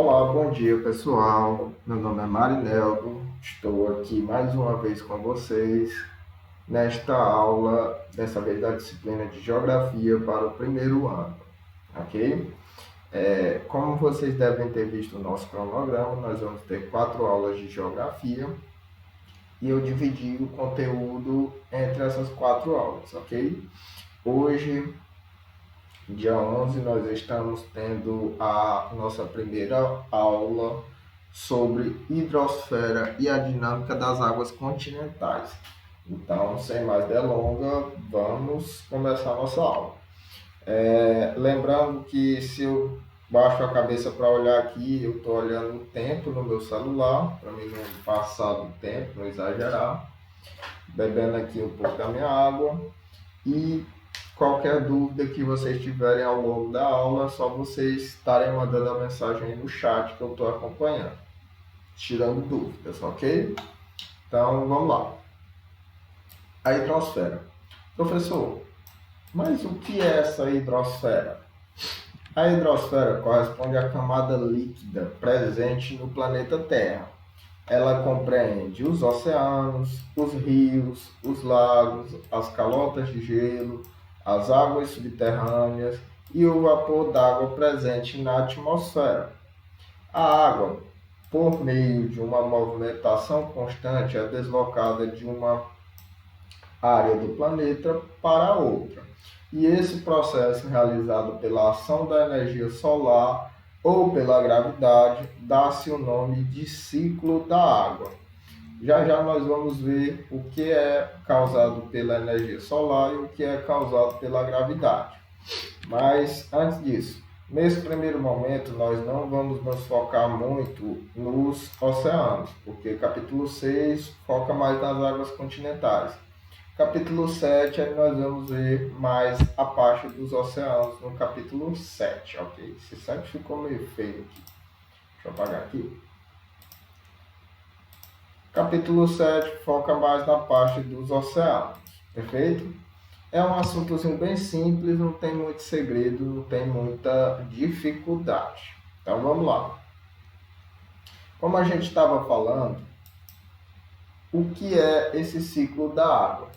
Olá, bom dia pessoal. Meu nome é Marineldo. Estou aqui mais uma vez com vocês nesta aula, dessa vez da disciplina de Geografia para o primeiro ano, ok? Como vocês devem ter visto o nosso cronograma, nós vamos ter 4 aulas de Geografia e eu dividi o conteúdo entre essas 4 aulas, ok? Hoje, dia 11, nós estamos tendo a nossa primeira aula sobre hidrosfera e a dinâmica das águas continentais. Então, sem mais delongas, vamos começar a nossa aula. Lembrando que se eu baixo a cabeça para olhar aqui, eu estou olhando o tempo no meu celular, para mim não passar do tempo, não exagerar. Bebendo aqui um pouco da minha água e qualquer dúvida que vocês tiverem ao longo da aula, é só vocês estarem mandando a mensagem aí no chat que eu estou acompanhando, tirando dúvidas, ok? Então, vamos lá. A hidrosfera. Professor, mas o que é essa hidrosfera? A hidrosfera corresponde à camada líquida presente no planeta Terra. Ela compreende os oceanos, os rios, os lagos, as calotas de gelo, as águas subterrâneas e o vapor d'água presente na atmosfera. A água, por meio de uma movimentação constante, é deslocada de uma área do planeta para outra. E esse processo, realizado pela ação da energia solar ou pela gravidade, dá-se o nome de ciclo da água. Já já nós vamos ver o que é causado pela energia solar e o que é causado pela gravidade. Mas antes disso, nesse primeiro momento nós não vamos nos focar muito nos oceanos, porque capítulo 6 foca mais nas águas continentais. Capítulo 7, aí nós vamos ver mais a parte dos oceanos no capítulo 7, ok? Esse 7 ficou meio feio aqui. Deixa eu apagar aqui. Capítulo 7 foca mais na parte dos oceanos, perfeito? É um assuntozinho bem simples, não tem muito segredo, não tem muita dificuldade. Então vamos lá. Como a gente estava falando, o que é esse ciclo da água?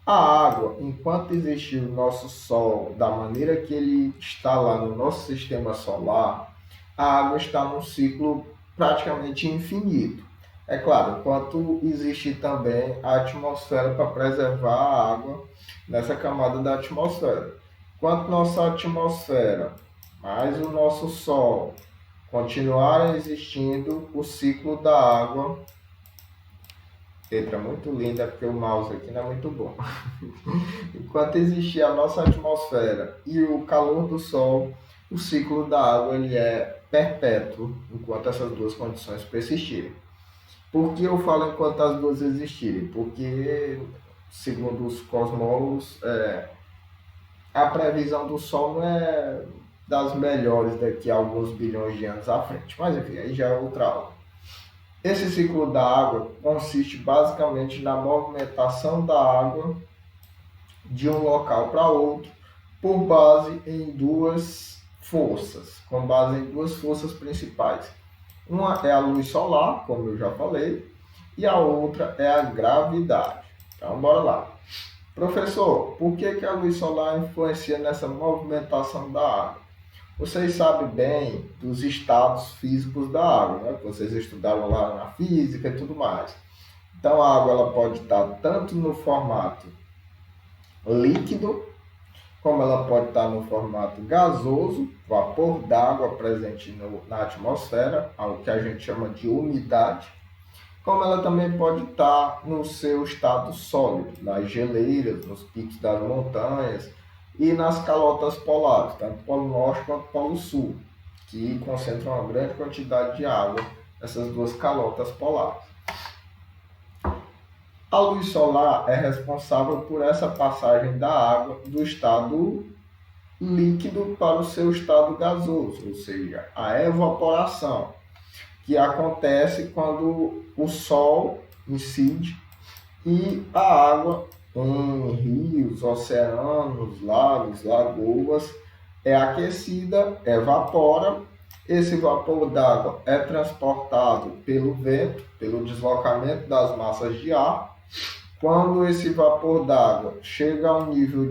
A água, enquanto existir o nosso Sol da maneira que ele está lá no nosso sistema solar, a água está num ciclo praticamente infinito. É claro, enquanto existir também a atmosfera para preservar a água nessa camada da atmosfera. Enquanto nossa atmosfera mais o nosso Sol continuarem existindo, o ciclo da água. Letra muito linda, porque o mouse aqui não é muito bom. Enquanto existir a nossa atmosfera e o calor do Sol, o ciclo da água ele é perpétuo, enquanto essas duas condições persistirem. Por que eu falo enquanto as duas existirem? Porque, segundo os cosmólogos, a previsão do Sol não é das melhores daqui a alguns bilhões de anos à frente. Mas, enfim, aí já é outra aula. Esse ciclo da água consiste basicamente na movimentação da água de um local para outro por base em duas forças, com base em duas forças principais. Uma é a luz solar, como eu já falei, e a outra é a gravidade. Então, bora lá. Professor, por que a luz solar influencia nessa movimentação da água? Vocês sabem bem dos estados físicos da água, né? Vocês estudaram lá na física e tudo mais. Então, a água ela pode estar tanto no formato líquido, como ela pode estar no formato gasoso, vapor d'água presente na atmosfera, algo que a gente chama de umidade, como ela também pode estar no seu estado sólido, nas geleiras, nos picos das montanhas e nas calotas polares, tanto Polo Norte quanto Polo Sul, que concentram uma grande quantidade de água nessas duas calotas polares. A luz solar é responsável por essa passagem da água do estado líquido para o seu estado gasoso, ou seja, a evaporação, que acontece quando o Sol incide e a água em rios, oceanos, lagos, lagoas é aquecida, evapora esse vapor d'água é transportado pelo vento, pelo deslocamento das massas de ar. Quando esse vapor d'água chega a um nível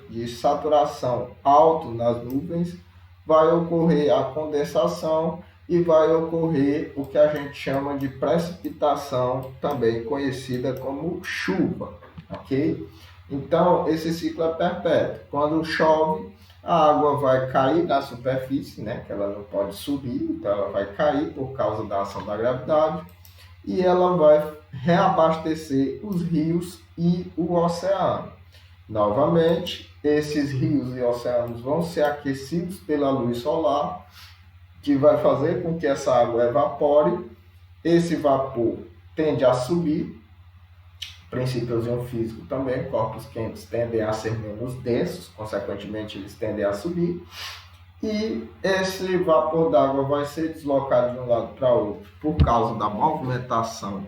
de saturação alto nas nuvens, vai ocorrer a condensação e vai ocorrer o que a gente chama de precipitação, também conhecida como chuva, ok? Então, esse ciclo é perpétuo. Quando chove, a água vai cair na superfície, né, que ela não pode subir, então ela vai cair por causa da ação da gravidade, e ela vai reabastecer os rios e o oceano. Novamente, esses rios e oceanos vão ser aquecidos pela luz solar, que vai fazer com que essa água evapore. Esse vapor tende a subir, princípiozinho físico também, corpos quentes tendem a ser menos densos, consequentemente eles tendem a subir, e esse vapor d'água vai ser deslocado de um lado para outro por causa da movimentação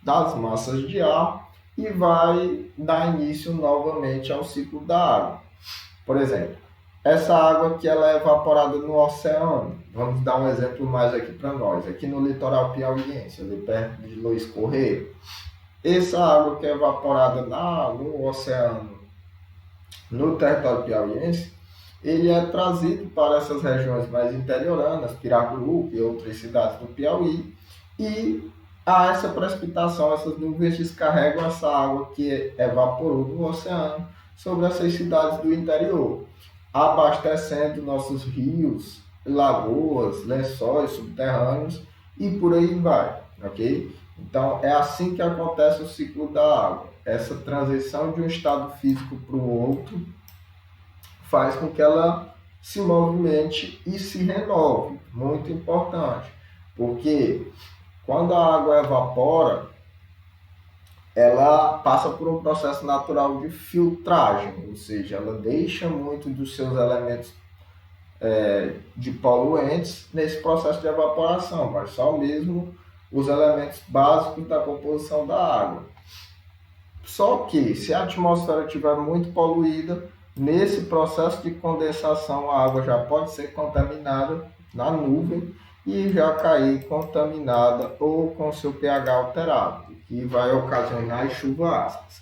das massas de ar e vai dar início novamente ao ciclo da água. Por exemplo, essa água que ela é evaporada no oceano, vamos dar um exemplo mais aqui para nós, aqui no litoral piauiense, ali perto de Luiz Correia. Essa água que é evaporada no oceano, no território piauiense, ele é trazido para essas regiões mais interioranas, Piracuru e outras cidades do Piauí, e há essa precipitação, essas nuvens descarregam essa água que evaporou do oceano sobre essas cidades do interior, abastecendo nossos rios, lagoas, lençóis subterrâneos e por aí vai, ok? Então, é assim que acontece o ciclo da água. Essa transição de um estado físico para o outro faz com que ela se movimente e se renove. Muito importante, porque quando a água evapora, ela passa por um processo natural de filtragem, ou seja, ela deixa muito dos seus elementos de poluentes nesse processo de evaporação, mas só mesmo os elementos básicos da composição da água. Só que, se a atmosfera estiver muito poluída, nesse processo de condensação, a água já pode ser contaminada na nuvem e já cair contaminada ou com seu pH alterado, que vai ocasionar as chuvas ácidas.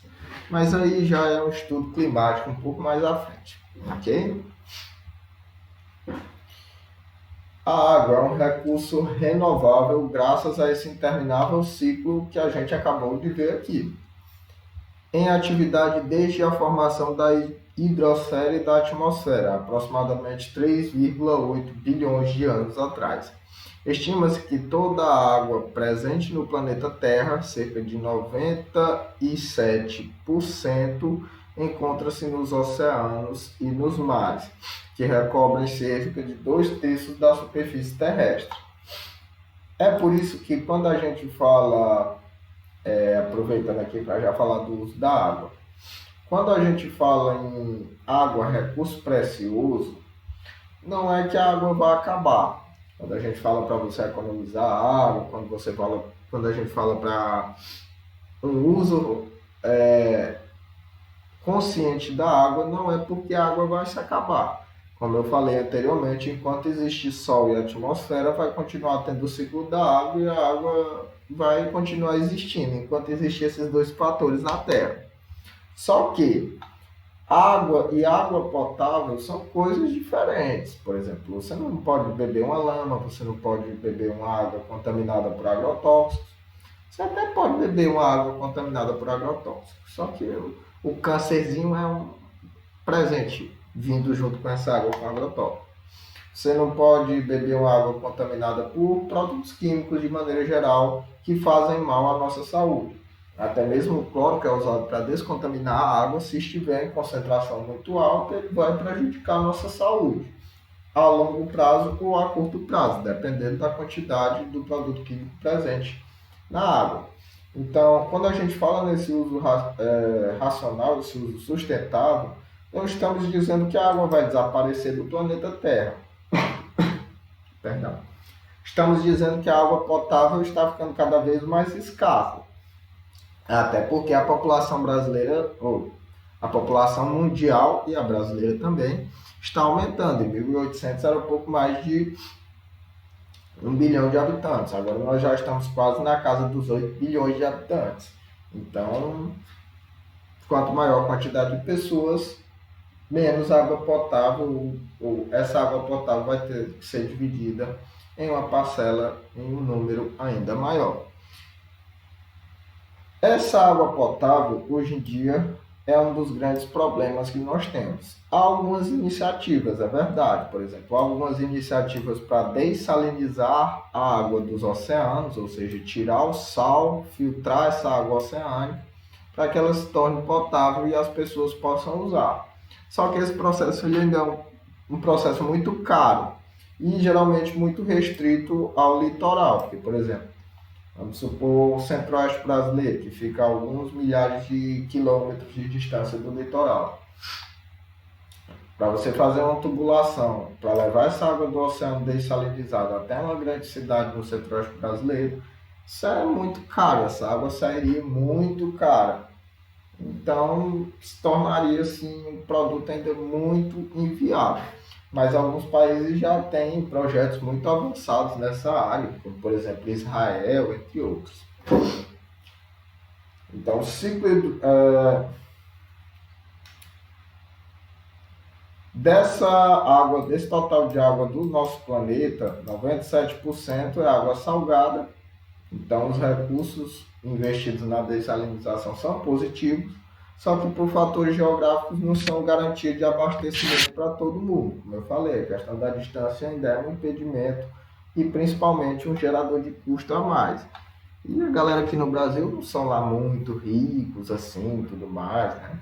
Mas aí já é um estudo climático um pouco mais à frente, ok? A água é um recurso renovável graças a esse interminável ciclo que a gente acabou de ver aqui, em atividade desde a formação da hidrosfera e da atmosfera, aproximadamente 3,8 bilhões de anos atrás. Estima-se que toda a água presente no planeta Terra, cerca de 97%, encontra-se nos oceanos e nos mares, que recobrem cerca de 2/3 da superfície terrestre. É por isso que quando a gente fala, aproveitando aqui para já falar do uso da água, quando a gente fala em água, recurso precioso, não é que a água vai acabar. Quando a gente fala para você economizar água, quando a gente fala para um uso consciente da água, não é porque a água vai se acabar. Como eu falei anteriormente, enquanto existe sol e atmosfera, vai continuar tendo o ciclo da água e a água vai continuar existindo, enquanto existir esses dois fatores na Terra. Só que água e água potável são coisas diferentes. Por exemplo, você não pode beber uma lama, você não pode beber uma água contaminada por agrotóxicos. Você até pode beber uma água contaminada por agrotóxicos, só que o câncerzinho é um presente vindo junto com essa água com agrotóxico. Você não pode beber uma água contaminada por produtos químicos de maneira geral que fazem mal à nossa saúde. Até mesmo o cloro, que é usado para descontaminar a água, se estiver em concentração muito alta, ele vai prejudicar a nossa saúde, a longo prazo ou a curto prazo, dependendo da quantidade do produto químico presente na água. Então, quando a gente fala nesse uso racional, esse uso sustentável, não estamos dizendo que a água vai desaparecer do planeta Terra. Perdão. Estamos dizendo que a água potável está ficando cada vez mais escassa. Até porque a população brasileira, ou a população mundial e a brasileira também, está aumentando. Em 1800 era um pouco mais de 1 bilhão de habitantes. Agora nós já estamos quase na casa dos 8 bilhões de habitantes. Então, quanto maior a quantidade de pessoas, menos água potável, ou essa água potável vai ter que ser dividida em uma parcela em um número ainda maior. Essa água potável, hoje em dia, é um dos grandes problemas que nós temos. Há algumas iniciativas, é verdade, por exemplo, algumas iniciativas para dessalinizar a água dos oceanos, ou seja, tirar o sal, filtrar essa água oceânica, para que ela se torne potável e as pessoas possam usar. Só que esse processo ele ainda é um processo muito caro e geralmente muito restrito ao litoral, porque, por exemplo, vamos supor o centro-oeste brasileiro, que fica a alguns milhares de quilômetros de distância do litoral. Para você fazer uma tubulação, para levar essa água do oceano dessalinizada até uma grande cidade no centro-oeste brasileiro, isso é muito caro, essa água sairia muito cara. Então, se tornaria assim, um produto ainda muito inviável. Mas alguns países já têm projetos muito avançados nessa área, como por exemplo Israel, entre outros. Então, o ciclo dessa água, desse total de água do nosso planeta, 97% é água salgada. Então, os recursos investidos na dessalinização são positivos, só que por fatores geográficos não são garantia de abastecimento para todo mundo. Como eu falei, a questão da distância ainda é um impedimento e principalmente um gerador de custo a mais. E a galera aqui no Brasil não são lá muito ricos assim, tudo mais, né?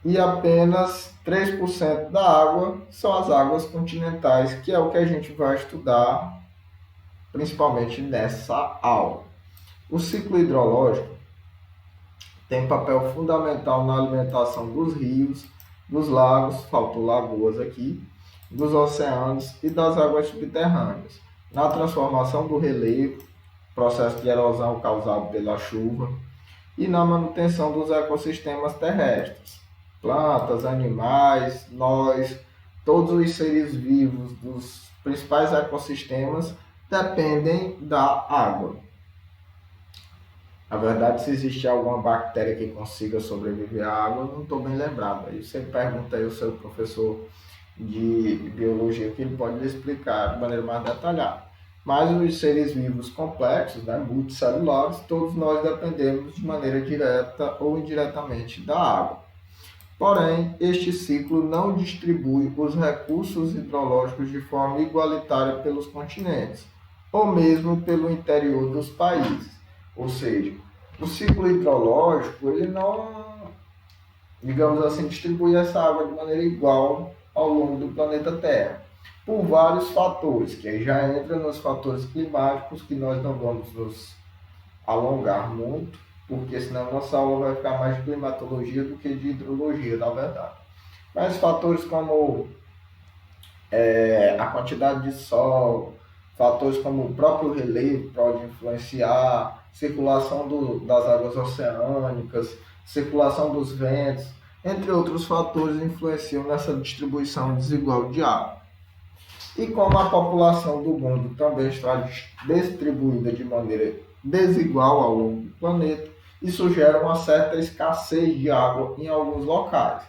E apenas 3% da água são as águas continentais, que é o que a gente vai estudar principalmente nessa aula. O ciclo hidrológico tem papel fundamental na alimentação dos rios, dos lagos, faltou lagoas aqui, dos oceanos e das águas subterrâneas, na transformação do relevo, processo de erosão causado pela chuva, e na manutenção dos ecossistemas terrestres, plantas, animais, nós, todos os seres vivos dos principais ecossistemas dependem da água. Na verdade, se existe alguma bactéria que consiga sobreviver à água, eu não estou bem lembrado. Aí você pergunta aí ao seu professor de biologia que ele pode lhe explicar de maneira mais detalhada. Mas os seres vivos complexos, né, multicelulares, todos nós dependemos de maneira direta ou indiretamente da água. Porém, este ciclo não distribui os recursos hidrológicos de forma igualitária pelos continentes, ou mesmo pelo interior dos países. Ou seja, o ciclo hidrológico ele não, digamos assim, distribui essa água de maneira igual ao longo do planeta Terra, por vários fatores, que aí já entra nos fatores climáticos, que nós não vamos nos alongar muito, porque senão nossa aula vai ficar mais de climatologia do que de hidrologia, na verdade. Mas fatores como a quantidade de sol, fatores como o próprio relevo pode influenciar, circulação das águas oceânicas, circulação dos ventos, entre outros fatores influenciam nessa distribuição desigual de água. E como a população do mundo também está distribuída de maneira desigual ao longo do planeta, isso gera uma certa escassez de água em alguns locais.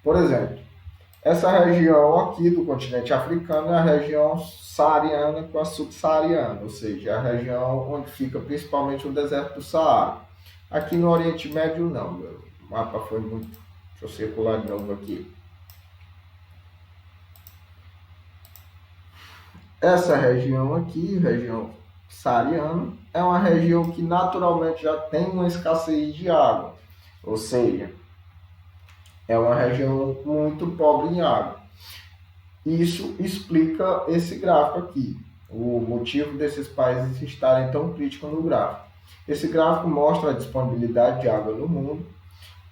Por exemplo, essa região aqui do continente africano é a região saariana com a subsaariana, ou seja, a região onde fica principalmente o deserto do Saara. Aqui no Oriente Médio não, meu mapa foi muito... Deixa eu circular de novo aqui. Essa região aqui, região saariana, é uma região que naturalmente já tem uma escassez de água, ou seja, é uma região muito pobre em água. Isso explica esse gráfico aqui, o motivo desses países estarem tão críticos no gráfico. Esse gráfico mostra a disponibilidade de água no mundo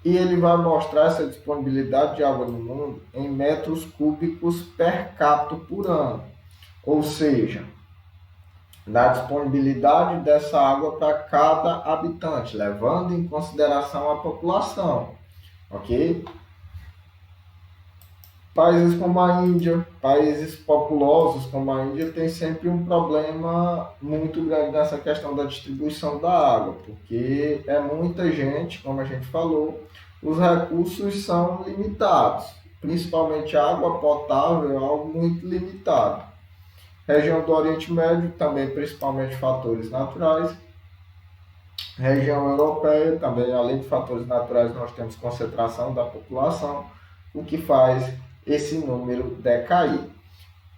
e ele vai mostrar essa disponibilidade de água no mundo em metros cúbicos per capita por ano, ou seja, na disponibilidade dessa água para cada habitante, levando em consideração a população, ok? Países como a Índia, países populosos como a Índia, tem sempre um problema muito grande nessa questão da distribuição da água, porque é muita gente, como a gente falou, os recursos são limitados, principalmente a água potável é algo muito limitado. Região do Oriente Médio, também principalmente fatores naturais. Região europeia, também além de fatores naturais, nós temos concentração da população, o que faz esse número decair.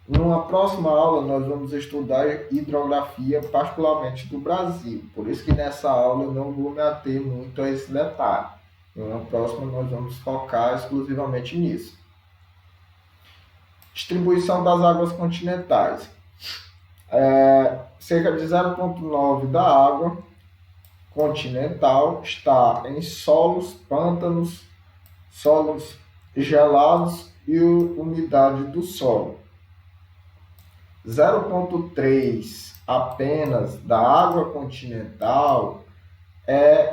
Numa próxima aula, nós vamos estudar hidrografia, particularmente do Brasil. Por isso que nessa aula eu não vou me ater muito a esse detalhe. Na próxima, nós vamos focar exclusivamente nisso. Distribuição das águas continentais. Cerca de 0,9 da água continental está em solos, pântanos, solos gelados e umidade do solo. 0,3 apenas da água continental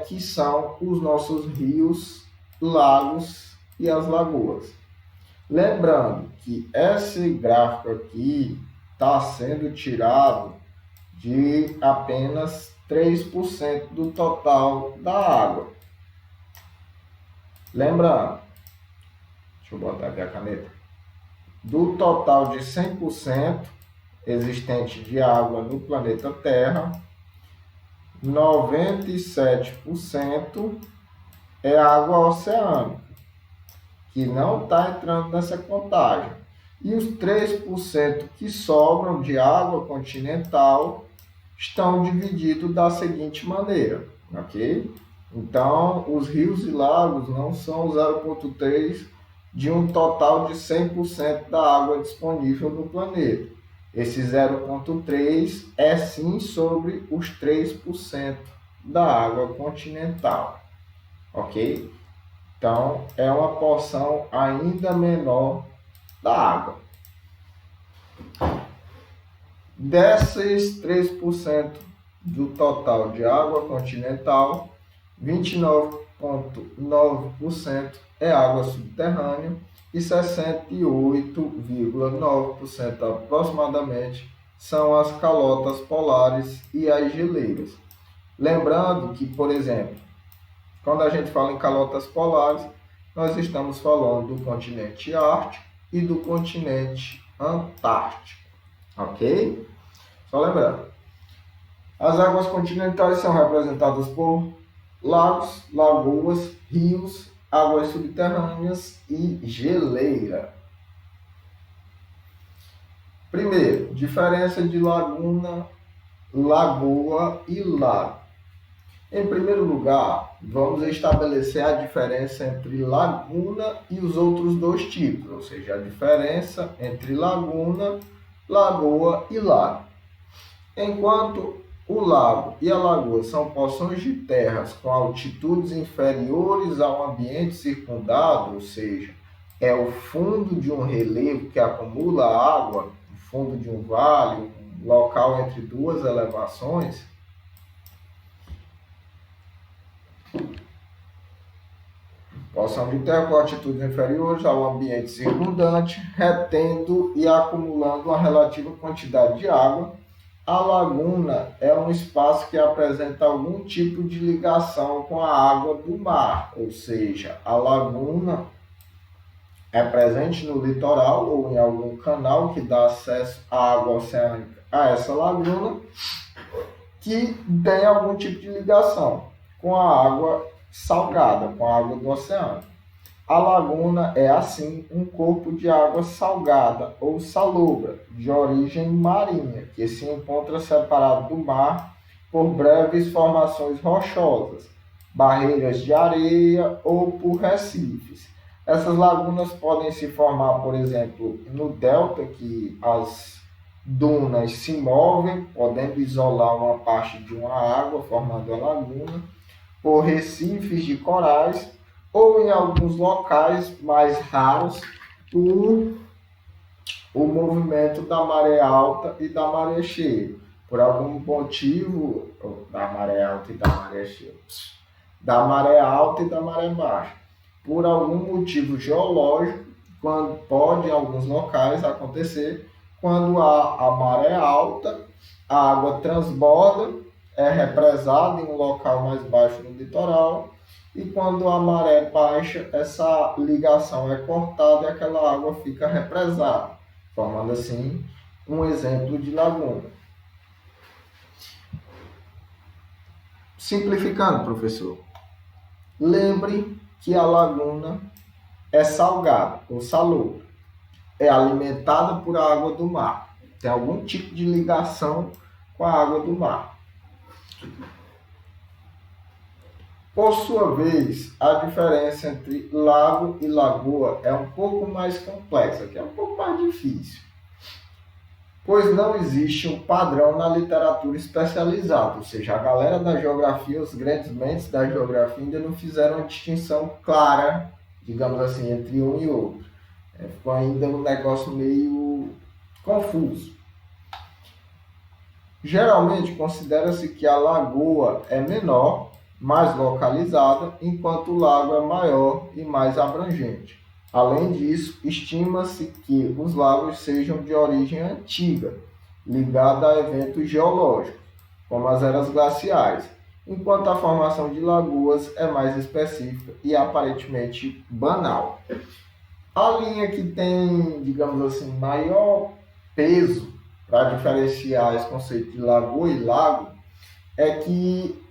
que são os nossos rios, lagos e as lagoas. Lembrando que esse gráfico aqui está sendo tirado de apenas 3% do total da água. Lembrando, deixa eu botar aqui a caneta, do total de 100% existente de água no planeta Terra, 97% é água oceânica, que não está entrando nessa contagem. E os 3% que sobram de água continental estão divididos da seguinte maneira, ok? Então, os rios e lagos não são 0,3 de um total de 100% da água disponível no planeta. Esse 0,3 é sim sobre os 3% da água continental, ok? Então, é uma porção ainda menor da água. Desses 3% do total de água continental, 29,9% é água subterrânea e 68,9% aproximadamente são as calotas polares e as geleiras. Lembrando que, por exemplo, quando a gente fala em calotas polares, nós estamos falando do continente ártico e do continente antártico, ok? Só lembrando, as águas continentais são representadas por lagos, lagoas, rios, águas subterrâneas e geleira. Primeiro, diferença de laguna, lagoa e lago. Em primeiro lugar, vamos estabelecer a diferença entre laguna e os outros dois tipos, ou seja, a diferença entre laguna, lagoa e lago. Enquanto o lago e a lagoa são porções de terras com altitudes inferiores ao ambiente circundado, ou seja, é o fundo de um relevo que acumula água, o fundo de um vale, um local entre duas elevações, porção de terra com altitudes inferiores ao ambiente circundante, retendo e acumulando uma relativa quantidade de água. A laguna é um espaço que apresenta algum tipo de ligação com a água do mar, ou seja, a laguna é presente no litoral ou em algum canal que dá acesso à água oceânica a essa laguna, que tem algum tipo de ligação com a água salgada, com a água do oceano. A laguna é, assim, um corpo de água salgada ou salobra, de origem marinha, que se encontra separado do mar por breves formações rochosas, barreiras de areia ou por recifes. Essas lagunas podem se formar, por exemplo, no delta, que as dunas se movem, podendo isolar uma parte de uma água, formando a laguna, por recifes de corais, ou em alguns locais mais raros, por o movimento da maré alta e da maré cheia. Por algum motivo, da maré alta e da maré cheia, da maré alta e da maré baixa. Por algum motivo geológico, quando pode em alguns locais acontecer quando a maré alta, a água transborda, é represada em um local mais baixo no litoral, e quando a maré baixa, essa ligação é cortada e aquela água fica represada, formando assim um exemplo de laguna. Simplificando, professor, lembre que a laguna é salgada ou salobra, é alimentada por água do mar, tem algum tipo de ligação com a água do mar. Por sua vez, a diferença entre lago e lagoa é um pouco mais complexa, que é um pouco mais difícil, pois não existe um padrão na literatura especializada, ou seja, a galera da geografia, os grandes mentes da geografia ainda não fizeram uma distinção clara, digamos assim, entre um e outro. Ficou ainda um negócio meio confuso. Geralmente considera-se que a lagoa é menor, mais localizada, enquanto o lago é maior e mais abrangente. Além disso, estima-se que os lagos sejam de origem antiga, ligada a eventos geológicos, como as eras glaciais, enquanto a formação de lagoas é mais específica e aparentemente banal. A linha que tem, digamos assim, maior peso para diferenciar esse conceito de lagoa e lago é que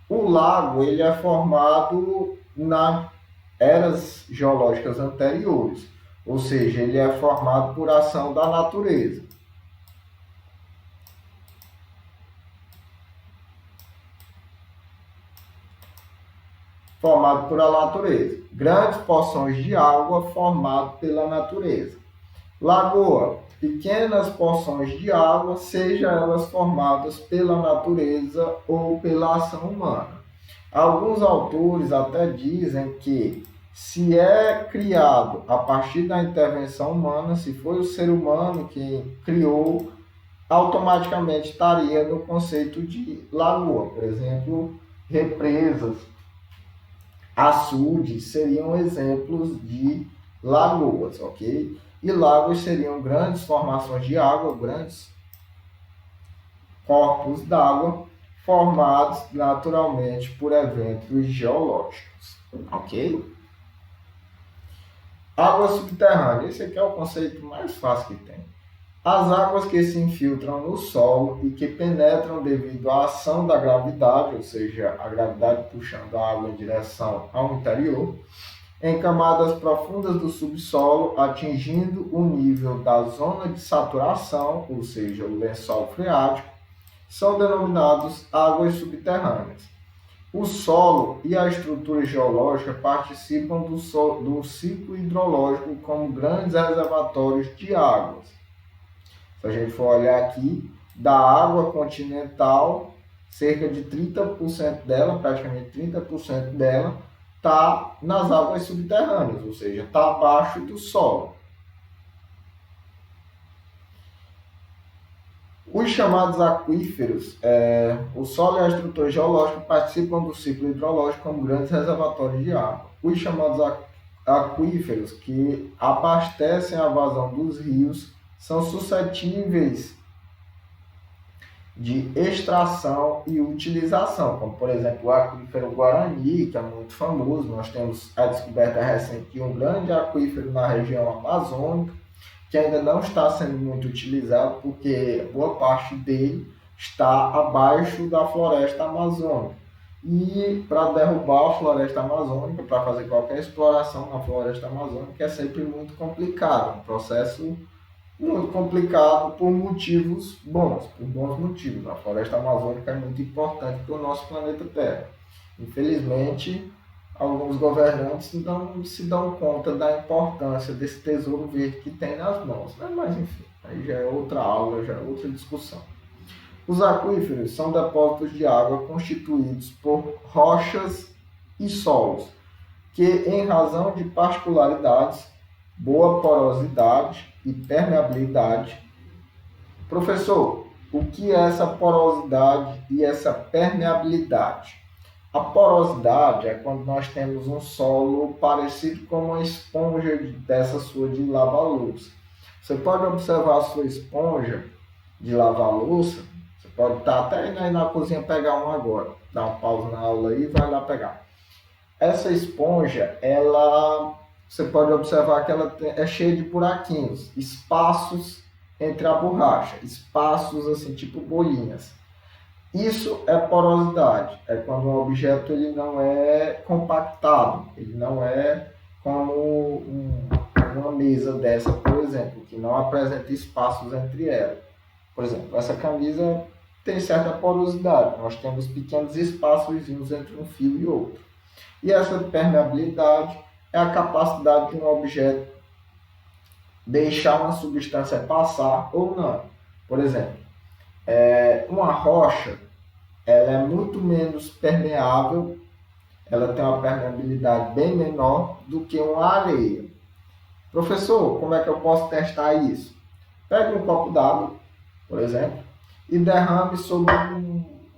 o lago ele é formado nas eras geológicas anteriores, ou seja, ele é formado por ação da natureza. Formado por a natureza. Grandes porções de água formadas pela natureza. Lagoa, pequenas porções de água, seja elas formadas pela natureza ou pela ação humana. Alguns autores até dizem que se é criado a partir da intervenção humana, se foi o ser humano que criou, automaticamente estaria no conceito de lagoa. Por exemplo, represas, açudes seriam exemplos de lagoas, ok? E lagos seriam grandes formações de água, grandes corpos d'água formados naturalmente por eventos geológicos, ok? Água subterrânea, esse aqui é o conceito mais fácil que tem. As águas que se infiltram no solo e que penetram devido à ação da gravidade, ou seja, a gravidade puxando a água em direção ao interior, em camadas profundas do subsolo, atingindo o nível da zona de saturação, ou seja, o lençol freático, são denominados águas subterrâneas. O solo e a estrutura geológica participam do ciclo hidrológico como grandes reservatórios de águas. Se a gente for olhar aqui, da água continental, cerca de 30% dela, praticamente 30% dela, está nas águas subterrâneas, ou seja, está abaixo do solo. Os chamados aquíferos, o solo e a estrutura geológica participam do ciclo hidrológico como grandes reservatórios de água. Os chamados aquíferos, que abastecem a vazão dos rios, são suscetíveis de extração e utilização, como por exemplo o aquífero Guarani, que é muito famoso. Nós temos a descoberta recente de um grande aquífero na região amazônica, que ainda não está sendo muito utilizado, porque boa parte dele está abaixo da floresta amazônica. E para derrubar a floresta amazônica, para fazer qualquer exploração na floresta amazônica, é sempre muito complicado, um processo muito complicado por motivos bons, por bons motivos. A floresta amazônica é muito importante para o nosso planeta Terra. Infelizmente, alguns governantes não se dão conta da importância desse tesouro verde que tem nas mãos, né? Mas enfim, aí já é outra aula, já é outra discussão. Os aquíferos são depósitos de água constituídos por rochas e solos, que em razão de particularidades, boa porosidade e permeabilidade. Professor, o que é essa porosidade e essa permeabilidade? A porosidade é quando nós temos um solo parecido com uma esponja dessa sua de lavar louça. Você pode observar a sua esponja de lavar louça. Você pode estar até indo aí na cozinha pegar uma agora. Dá uma pausa na aula aí e vai lá pegar. Essa esponja, você pode observar que ela é cheia de buraquinhos, espaços entre a borracha, espaços assim, tipo bolinhas. Isso é porosidade, é quando o objeto ele não é compactado, ele não é como uma mesa dessa, por exemplo, que não apresenta espaços entre elas. Por exemplo, essa camisa tem certa porosidade, nós temos pequenos espaços entre um fio e outro. E essa permeabilidade é a capacidade de um objeto deixar uma substância passar ou não. Por exemplo, uma rocha, ela é muito menos permeável, ela tem uma permeabilidade bem menor do que uma areia. Professor, como é que eu posso testar isso? Pegue um copo d'água, por exemplo, e derrame sobre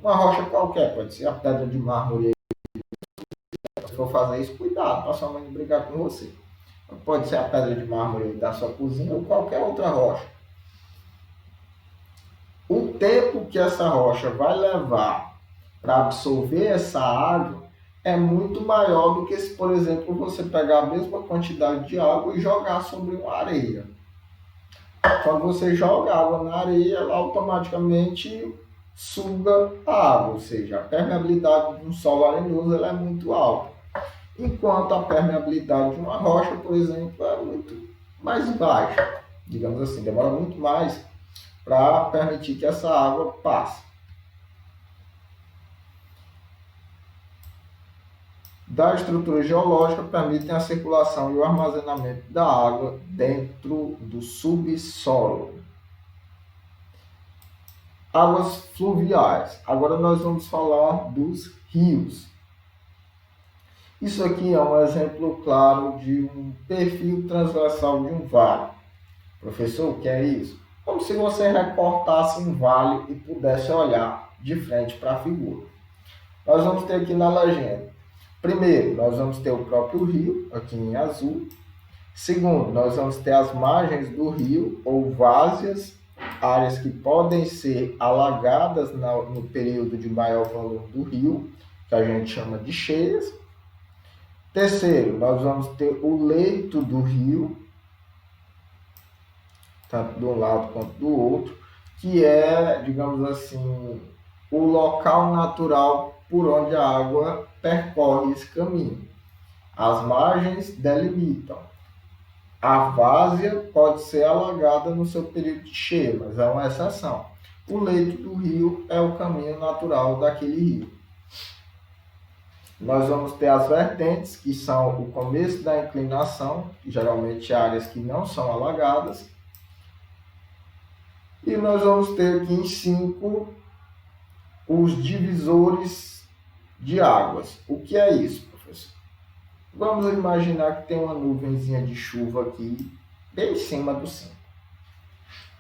uma rocha qualquer, pode ser a pedra de mármore. Se for fazer isso, cuidado, para sua mãe não brigar com você. Pode ser a pedra de mármore da sua cozinha ou qualquer outra rocha. O tempo que essa rocha vai levar para absorver essa água é muito maior do que se, por exemplo, você pegar a mesma quantidade de água e jogar sobre uma areia. Quando você joga água na areia, ela automaticamente suga a água, ou seja, a permeabilidade de um solo arenoso ela é muito alta. Enquanto a permeabilidade de uma rocha, por exemplo, é muito mais baixa. Digamos assim, demora muito mais para permitir que essa água passe. Da estrutura geológica permitem a circulação e o armazenamento da água dentro do subsolo. Águas fluviais. Agora nós vamos falar dos rios. Isso aqui é um exemplo claro de um perfil transversal de um vale. Professor, o que é isso? Como se você recortasse um vale e pudesse olhar de frente para a figura. Nós vamos ter aqui na legenda. Primeiro, nós vamos ter o próprio rio, aqui em azul. Segundo, nós vamos ter as margens do rio, ou várzeas, áreas que podem ser alagadas no período de maior volume do rio, que a gente chama de cheias. Terceiro, nós vamos ter o leito do rio, tanto de um lado quanto do outro, que é, digamos assim, o local natural por onde a água percorre esse caminho. As margens delimitam. A várzea pode ser alagada no seu período de cheia, mas é uma exceção. O leito do rio é o caminho natural daquele rio. Nós vamos ter as vertentes, que são o começo da inclinação, geralmente áreas que não são alagadas. E nós vamos ter aqui em 5 os divisores de águas. O que é isso, professor? Vamos imaginar que tem uma nuvenzinha de chuva aqui, bem em cima do céu.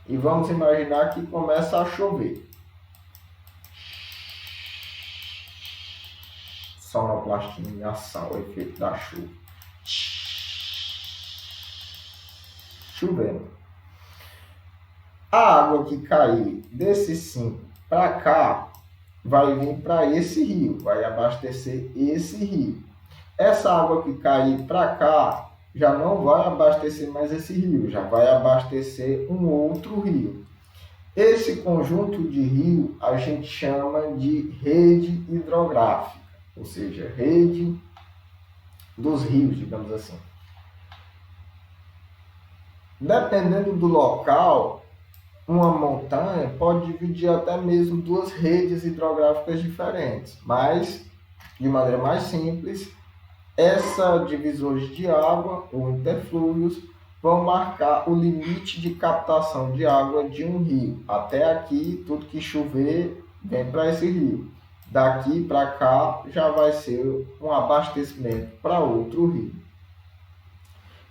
E vamos imaginar que começa a chover. Sonoplastia em ação, o efeito da chuva. Chovendo. A água que cair desses 5 para cá vai vir para esse rio, vai abastecer esse rio. Essa água que cair para cá já não vai abastecer mais esse rio, já vai abastecer um outro rio. Esse conjunto de rio a gente chama de rede hidrográfica, ou seja, rede dos rios, digamos assim. Dependendo do local, uma montanha pode dividir até mesmo 2 redes hidrográficas diferentes, mas, de maneira mais simples, essa divisores de água, ou interflúvios, vão marcar o limite de captação de água de um rio. Até aqui, tudo que chover vem para esse rio. Daqui para cá já vai ser um abastecimento para outro rio.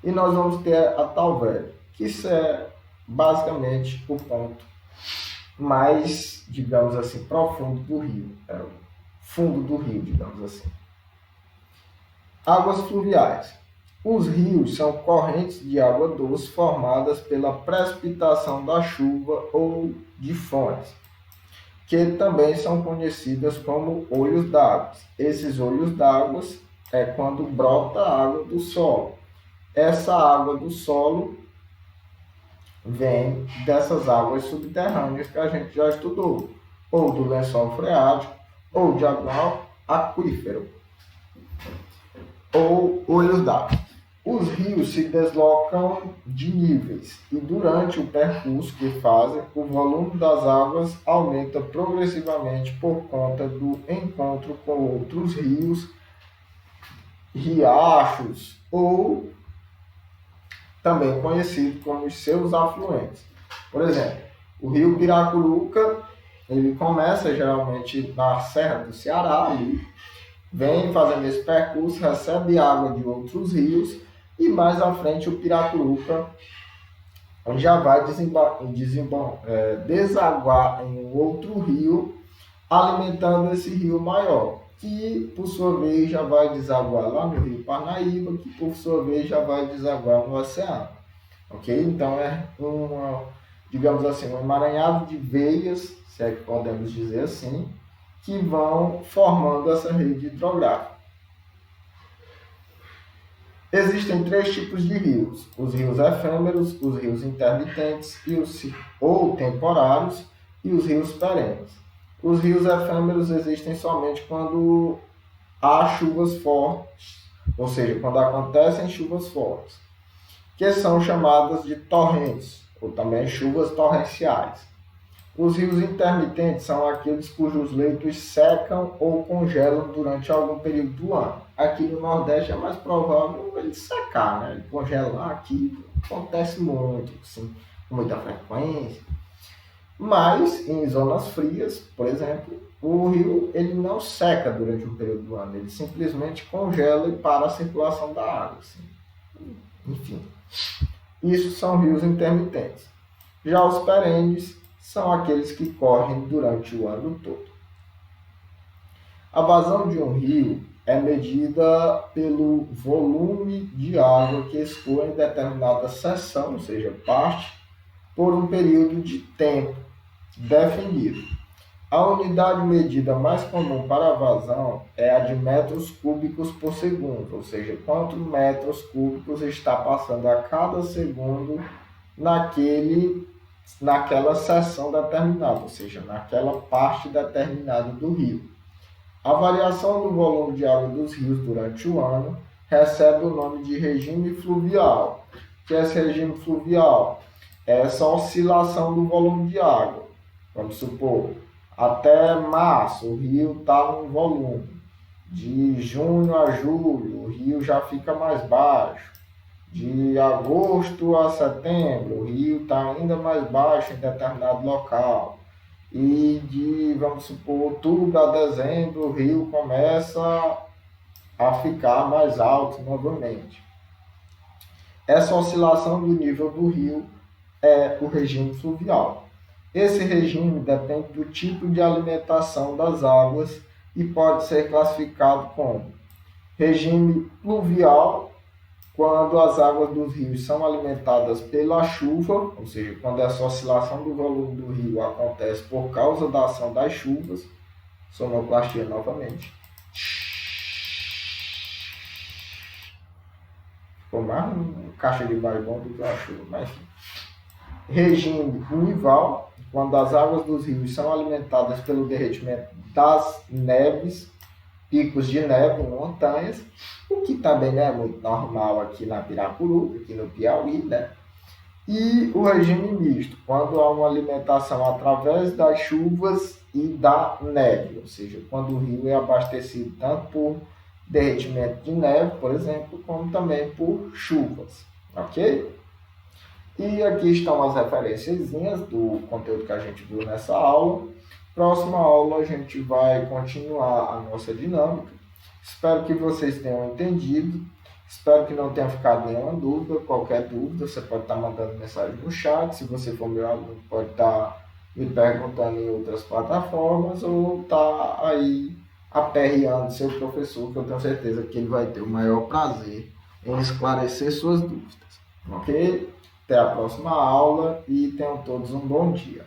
E nós vamos ter a talveira, que isso é basicamente o ponto mais, digamos assim, profundo do rio. É o fundo do rio, digamos assim. Águas fluviais. Os rios são correntes de água doce formadas pela precipitação da chuva ou de fontes, que também são conhecidas como olhos d'água. Esses olhos d'água é quando brota a água do solo. Essa água do solo vem dessas águas subterrâneas que a gente já estudou, ou do lençol freático, ou de algum aquífero, ou olhos d'água. Os rios se deslocam de níveis e durante o percurso que fazem, o volume das águas aumenta progressivamente por conta do encontro com outros rios, riachos ou também conhecido como os seus afluentes. Por exemplo, o rio Piracuruca, ele começa geralmente na Serra do Ceará, ali, vem fazendo esse percurso, recebe água de outros rios e mais à frente o Piracuruca já vai desaguar em um outro rio, alimentando esse rio maior, que por sua vez já vai desaguar lá no rio Parnaíba, que por sua vez já vai desaguar no oceano. Ok? Então é digamos assim, um emaranhado de veias, se é que podemos dizer assim, que vão formando essa rede hidrográfica. Existem 3 tipos de rios: os rios efêmeros, os rios intermitentes ou temporários e os rios perenes. Os rios efêmeros existem somente quando há chuvas fortes, ou seja, quando acontecem chuvas fortes, que são chamadas de torrentes, ou também chuvas torrenciais. Os rios intermitentes são aqueles cujos leitos secam ou congelam durante algum período do ano. Aqui no Nordeste é mais provável ele secar, né? Ele congelar aqui acontece muito, assim, com muita frequência. Mas em zonas frias, por exemplo, o rio ele não seca durante um período do ano, ele simplesmente congela e para a circulação da água. Assim. Enfim, isso são rios intermitentes. Já os perenes são aqueles que correm durante o ano todo. A vazão de um rio é medida pelo volume de água que escoa em determinada seção, ou seja, parte, por um período de tempo definido. A unidade medida mais comum para a vazão é a de metros cúbicos por segundo, ou seja, quantos metros cúbicos está passando a cada segundo naquela seção determinada, ou seja, naquela parte determinada do rio. A variação do volume de água dos rios durante o ano recebe o nome de regime fluvial. O que é esse regime fluvial? É essa oscilação do volume de água. Vamos supor, até março o rio está num volume. De junho a julho o rio já fica mais baixo. De agosto a setembro, o rio está ainda mais baixo em determinado local. E de, vamos supor, outubro a dezembro, o rio começa a ficar mais alto novamente. Essa oscilação do nível do rio é o regime fluvial. Esse regime depende do tipo de alimentação das águas e pode ser classificado como regime pluvial, quando as águas dos rios são alimentadas pela chuva, ou seja, quando essa oscilação do volume do rio acontece por causa da ação das chuvas, sonoplastia novamente. Ficou mais uma caixa de baibão do que uma chuva, mas enfim. Regime nival, quando as águas dos rios são alimentadas pelo derretimento das neves, picos de neve em montanhas, o que também é muito normal aqui na Piracuruca, aqui no Piauí, né? E o regime misto, quando há uma alimentação através das chuvas e da neve, ou seja, quando o rio é abastecido tanto por derretimento de neve, por exemplo, como também por chuvas, ok? E aqui estão as referenciazinhas do conteúdo que a gente viu nessa aula. Próxima aula a gente vai continuar a nossa dinâmica. Espero que vocês tenham entendido. Espero que não tenha ficado nenhuma dúvida. Qualquer dúvida, você pode estar mandando mensagem no chat. Se você for meu aluno, pode estar me perguntando em outras plataformas ou estar aí aperreando seu professor, que eu tenho certeza que ele vai ter o maior prazer em esclarecer suas dúvidas. Ok? Até a próxima aula e tenham todos um bom dia.